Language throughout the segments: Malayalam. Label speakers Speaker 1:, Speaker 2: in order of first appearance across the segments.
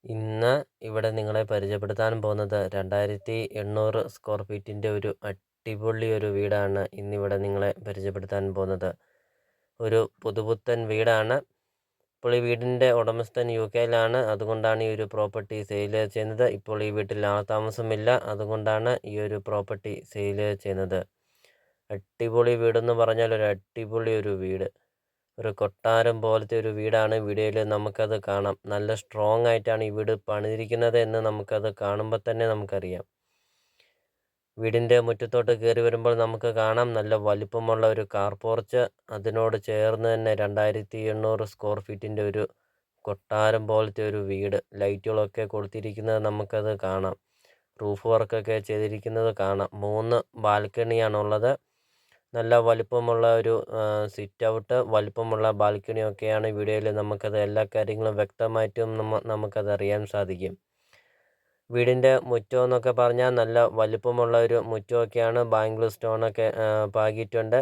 Speaker 1: ഇന്ന് ഇവിടെ നിങ്ങളെ പരിചയപ്പെടുത്താൻ പോകുന്നത് 2800 സ്ക്വയർ ഫീറ്റിൻ്റെ ഒരു അടിപൊളി ഒരു വീടാണ് ഇന്നിവിടെ നിങ്ങളെ പരിചയപ്പെടുത്താൻ പോകുന്നത്. ഒരു പുതുപുത്തൻ വീടാണ്. ഇപ്പോൾ ഈ വീടിൻ്റെ ഉടമസ്ഥൻ UK-യിലാണ്. അതുകൊണ്ടാണ് ഈ ഒരു പ്രോപ്പർട്ടി സെയിൽ ചെയ്യുന്നത്. ഇപ്പോൾ ഈ വീട്ടിൽ ആൾതാമസമില്ല. അതുകൊണ്ടാണ് ഈ ഒരു പ്രോപ്പർട്ടി സെയിൽ ചെയ്യുന്നത്. അടിപൊളി വീടെന്ന് പറഞ്ഞാൽ ഒരു അടിപൊളി ഒരു വീട്. ഒരു കൊട്ടാരം പോലത്തെ ഒരു വീടാണ്. വീഡിയോയിൽ നമുക്കത് കാണാം. നല്ല സ്ട്രോങ് ആയിട്ടാണ് ഈ വീട് പണിതിരിക്കുന്നത് എന്ന് നമുക്കത് കാണുമ്പോൾ തന്നെ നമുക്കറിയാം. വീടിൻ്റെ മുറ്റത്തോട്ട് കയറി വരുമ്പോൾ നമുക്ക് കാണാം നല്ല വലിപ്പമുള്ള ഒരു കാർ പോർച്ച്. അതിനോട് ചേർന്ന് തന്നെ 2800 സ്ക്വയർ ഫീറ്റിൻ്റെ ഒരു കൊട്ടാരം പോലത്തെ ഒരു വീട്. ലൈറ്റുകളൊക്കെ കൊടുത്തിരിക്കുന്നത് നമുക്കത് കാണാം. റൂഫ് വർക്കൊക്കെ ചെയ്തിരിക്കുന്നത് കാണാം. 3 ബാൽക്കണിയാണുള്ളത്. നല്ല വലിപ്പമുള്ള ഒരു സിറ്റ് ഔട്ട്, വലിപ്പമുള്ള ബാൽക്കണിയൊക്കെയാണ് വീഡിയോയിൽ നമുക്കത് എല്ലാ കാര്യങ്ങളും വ്യക്തമായിട്ടും നമുക്കത് അറിയാൻ സാധിക്കും. വീടിൻ്റെ മുറ്റം എന്നൊക്കെ പറഞ്ഞാൽ നല്ല വലിപ്പമുള്ള ഒരു മുറ്റമൊക്കെയാണ്. ബാംഗ്ലൂർ സ്റ്റോണൊക്കെ പാകിയിട്ടുണ്ട്.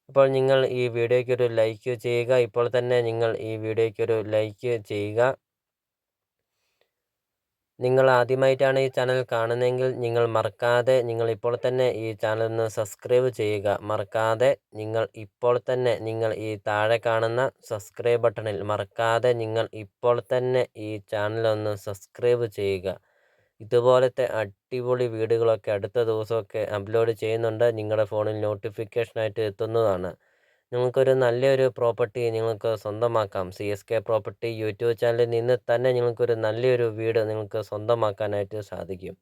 Speaker 1: അപ്പോൾ നിങ്ങൾ ഈ വീഡിയോയ്ക്കൊരു ലൈക്ക് ചെയ്യുക. ഇപ്പോൾ തന്നെ നിങ്ങൾ ഈ വീഡിയോയ്ക്കൊരു ലൈക്ക് ചെയ്യുക. നിങ്ങൾ ആദ്യമായിട്ടാണ് ഈ ചാനൽ കാണുന്നതെങ്കിൽ നിങ്ങൾ മറക്കാതെ നിങ്ങൾ ഇപ്പോൾ തന്നെ ഈ ചാനൽ ഒന്ന് സബ്സ്ക്രൈബ് ചെയ്യുക. മറക്കാതെ നിങ്ങൾ ഇപ്പോൾ തന്നെ നിങ്ങൾ ഈ താഴെ കാണുന്ന സബ്സ്ക്രൈബ് ബട്ടണിൽ മറക്കാതെ നിങ്ങൾ ഇപ്പോൾ തന്നെ ഈ ചാനൽ ഒന്ന് സബ്സ്ക്രൈബ് ചെയ്യുക. ഇതുപോലത്തെ അടിപൊളി വീഡിയോകളൊക്കെ അടുത്ത ദിവസമൊക്കെ അപ്ലോഡ് ചെയ്യുന്നുണ്ട്. നിങ്ങളുടെ ഫോണിൽ നോട്ടിഫിക്കേഷനായിട്ട് എത്തുന്നതാണ്. നിങ്ങൾക്കൊരു നല്ലൊരു പ്രോപ്പർട്ടി നിങ്ങൾക്ക് സ്വന്തമാക്കാം. CSK പ്രോപ്പർട്ടി യൂട്യൂബ് ചാനലിൽ നിന്ന് തന്നെ നിങ്ങൾക്കൊരു നല്ലൊരു വീട് നിങ്ങൾക്ക് സ്വന്തമാക്കാനായിട്ട് സാധിക്കും.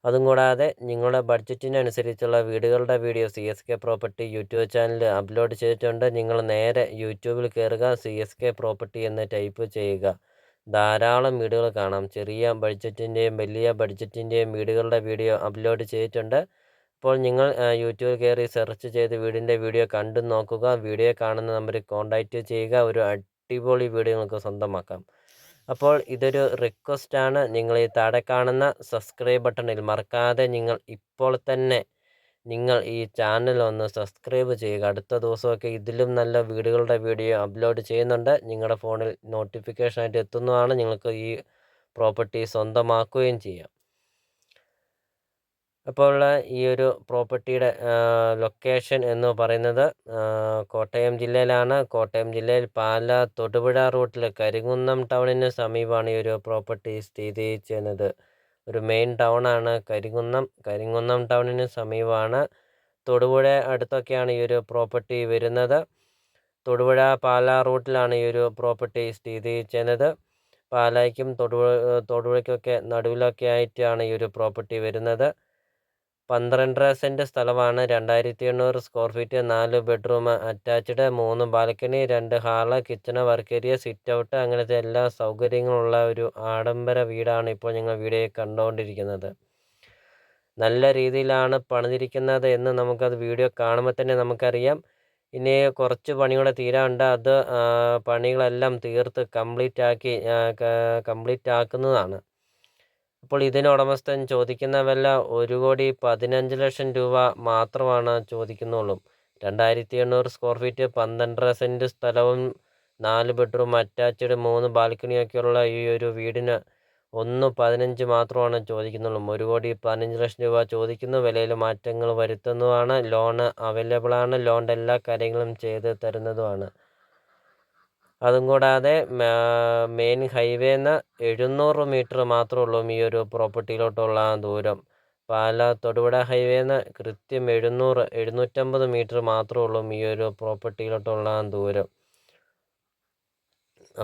Speaker 1: അതും കൂടാതെ നിങ്ങളുടെ ബഡ്ജറ്റിനനുസരിച്ചുള്ള വീടുകളുടെ വീഡിയോ CSK പ്രോപ്പർട്ടി യൂട്യൂബ് ചാനലിൽ അപ്ലോഡ് ചെയ്തിട്ടുണ്ട്. നിങ്ങൾ നേരെ യൂട്യൂബിൽ കയറുക, CSK പ്രോപ്പർട്ടി എന്ന് ടൈപ്പ് ചെയ്യുക. ധാരാളം വീടുകൾ കാണാം. ചെറിയ ബഡ്ജറ്റിൻ്റെയും വലിയ ബഡ്ജറ്റിൻ്റെയും വീടുകളുടെ വീഡിയോ അപ്ലോഡ് ചെയ്തിട്ടുണ്ട്. അപ്പോൾ നിങ്ങൾ യൂട്യൂബിൽ കയറി സെർച്ച് ചെയ്ത് വീടിൻ്റെ വീഡിയോ കണ്ടു നോക്കുക. വീഡിയോ കാണുന്ന നമ്പറിൽ കോൺടാക്റ്റ് ചെയ്യുക. ഒരു അടിപൊളി വീഡിയോ നിങ്ങൾക്ക് സ്വന്തമാക്കാം. അപ്പോൾ ഇതൊരു റിക്വസ്റ്റാണ്. നിങ്ങൾ ഈ താഴെ കാണുന്ന സബ്സ്ക്രൈബ് ബട്ടണിൽ മറക്കാതെ നിങ്ങൾ ഇപ്പോൾ തന്നെ നിങ്ങൾ ഈ ചാനൽ ഒന്ന് സബ്സ്ക്രൈബ് ചെയ്യുക. അടുത്ത ദിവസമൊക്കെ ഇതിലും നല്ല വീടുകളുടെ വീഡിയോ അപ്ലോഡ് ചെയ്യുന്നുണ്ട്. നിങ്ങളുടെ ഫോണിൽ നോട്ടിഫിക്കേഷനായിട്ട് എത്തുന്നതാണ്. നിങ്ങൾക്ക് ഈ പ്രോപ്പർട്ടി സ്വന്തമാക്കുകയും ചെയ്യാം. അപ്പോൾ ഈ ഒരു പ്രോപ്പർട്ടിയുടെ ലൊക്കേഷൻ എന്ന് പറയുന്നത് കോട്ടയം ജില്ലയിലാണ്. കോട്ടയം ജില്ലയിൽ പാല തൊടുപുഴ റൂട്ടിൽ കരിങ്കുന്നം ടൗണിന് സമീപമാണ് ഈ ഒരു പ്രോപ്പർട്ടി സ്ഥിതി ചെയ്യുന്നത്. ഒരു മെയിൻ ടൗണാണ് കരിങ്കുന്നം. കരിങ്കുന്നം ടൗണിന് സമീപമാണ്. തൊടുപുഴ അടുത്തൊക്കെയാണ് ഈ ഒരു പ്രോപ്പർട്ടി വരുന്നത്. തൊടുപുഴ പാല റൂട്ടിലാണ് ഈ ഒരു പ്രോപ്പർട്ടി സ്ഥിതി ചെയ്യുന്നത്. പാലായ്ക്കും തൊടുപുഴയ്ക്കൊക്കെ നടുവിലൊക്കെ ആയിട്ടാണ് ഈ ഒരു പ്രോപ്പർട്ടി വരുന്നത്. 12.5 സെൻറ്റ് സ്ഥലമാണ്. 2800 square feet, 4 bedroom attached, 3 balcony, 2 hall, kitchen, work area, sit out, അങ്ങനത്തെ എല്ലാ സൗകര്യങ്ങളുള്ള ഒരു ആഡംബര വീടാണ് ഇപ്പോൾ നിങ്ങൾ വീഡിയോയിൽ കണ്ടുകൊണ്ടിരിക്കുന്നത്. നല്ല രീതിയിലാണ് പണിതിരിക്കുന്നത് എന്ന് നമുക്കത് വീഡിയോ കാണുമ്പോൾ തന്നെ നമുക്കറിയാം. ഇനി കുറച്ച് പണികൂടെ തീരാനുണ്ട്. അത് പണികളെല്ലാം തീർത്ത് കംപ്ലീറ്റ് ആക്കുന്നതാണ്. അപ്പോൾ ഇതിന് ഉടമസ്ഥൻ ചോദിക്കുന്ന വില 1,15,00,000 രൂപ മാത്രമാണ് ചോദിക്കുന്നുള്ളൂ. 2800 സ്ക്വയർ ഫീറ്റ്, 12.5 സെൻറ്റ് സ്ഥലവും 4 ബെഡ്റൂം അറ്റാച്ച്ഡ്, 3 ബാൽക്കണിയൊക്കെയുള്ള ഈ ഒരു വീടിന് 1,15 മാത്രമാണ് ചോദിക്കുന്നുള്ളൂ. 1,15,00,000 രൂപ ചോദിക്കുന്നു. വിലയിൽ മാറ്റങ്ങൾ വരുത്തുന്നതുമാണ്. ലോണ് അവൈലബിൾ ആണ്. ലോണിൻ്റെ എല്ലാ കാര്യങ്ങളും ചെയ്ത് തരുന്നതുമാണ്. അതും കൂടാതെ മെയിൻ ഹൈവേന്ന് 700 മീറ്റർ മാത്രമേ ഉള്ളൂ ഈ ഒരു പ്രോപ്പർട്ടിയിലോട്ടുള്ള ദൂരം. പാല തൊടുപുഴ ഹൈവേന്ന് കൃത്യം 750 മീറ്റർ മാത്രമേ ഉള്ളൂ ഈ ഒരു പ്രോപ്പർട്ടിയിലോട്ടുള്ള ദൂരം.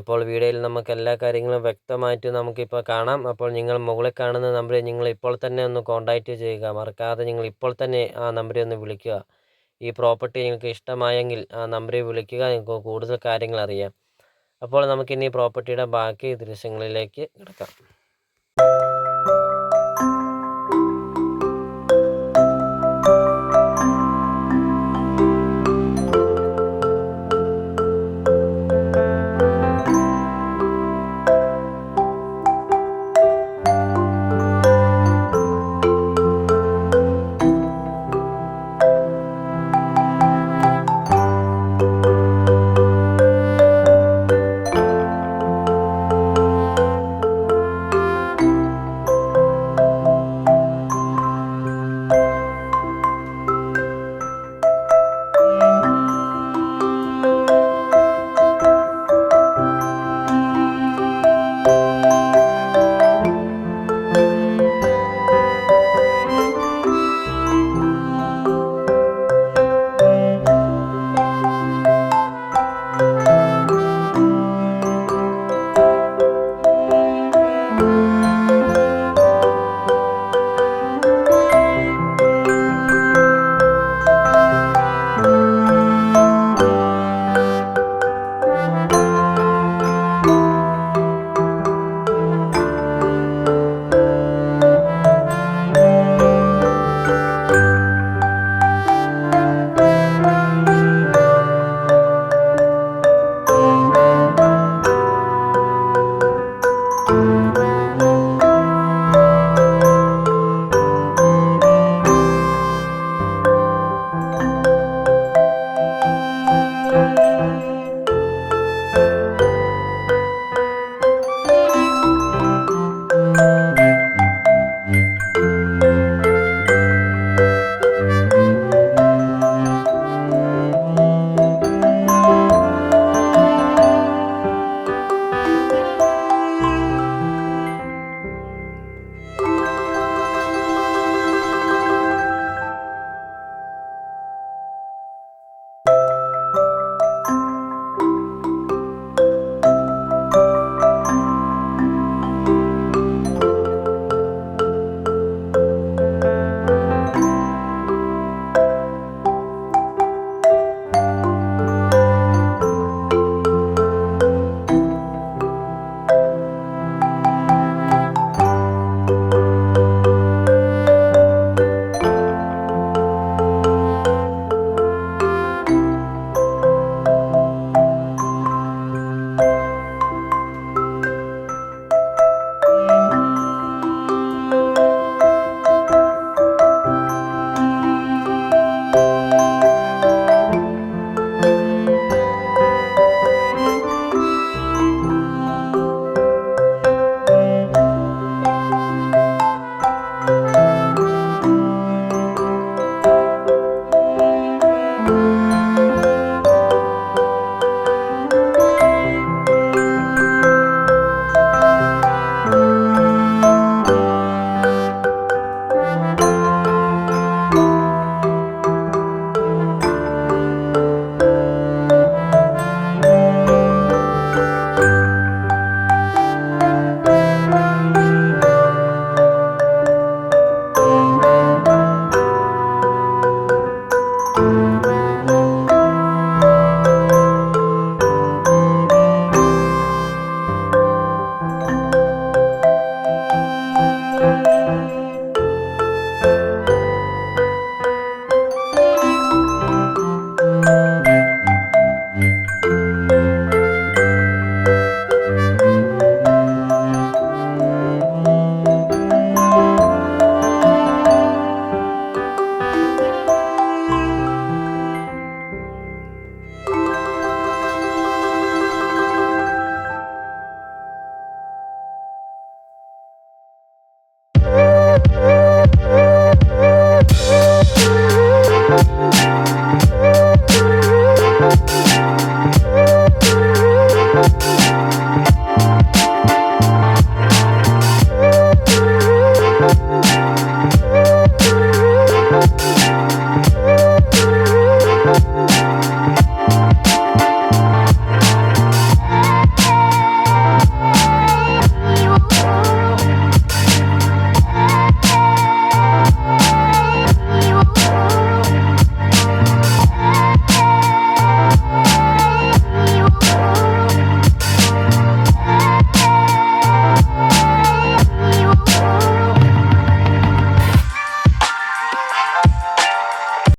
Speaker 1: അപ്പോൾ വീഡിയോയിൽ നമുക്ക് എല്ലാ കാര്യങ്ങളും വ്യക്തമായിട്ട് നമുക്കിപ്പോൾ കാണാം. അപ്പോൾ നിങ്ങൾ മുകളിൽ കാണുന്ന നമ്പറിൽ നിങ്ങൾ ഇപ്പോൾ തന്നെ ഒന്ന് കോൺടാക്റ്റ് ചെയ്യുക. മറക്കാതെ നിങ്ങൾ ഇപ്പോൾ തന്നെ ആ നമ്പറിൽ ഒന്ന് വിളിക്കുക. ഈ പ്രോപ്പർട്ടി നിങ്ങൾക്ക് ഇഷ്ടമായെങ്കിൽ ആ നമ്പറിൽ വിളിക്കുക. നിങ്ങൾക്ക് കൂടുതൽ കാര്യങ്ങൾ അറിയാം. അപ്പോൾ നമുക്കിനി പ്രോപ്പർട്ടിയുടെ ബാക്കി ദൃശ്യങ്ങളിലേക്ക് കിടക്കാം.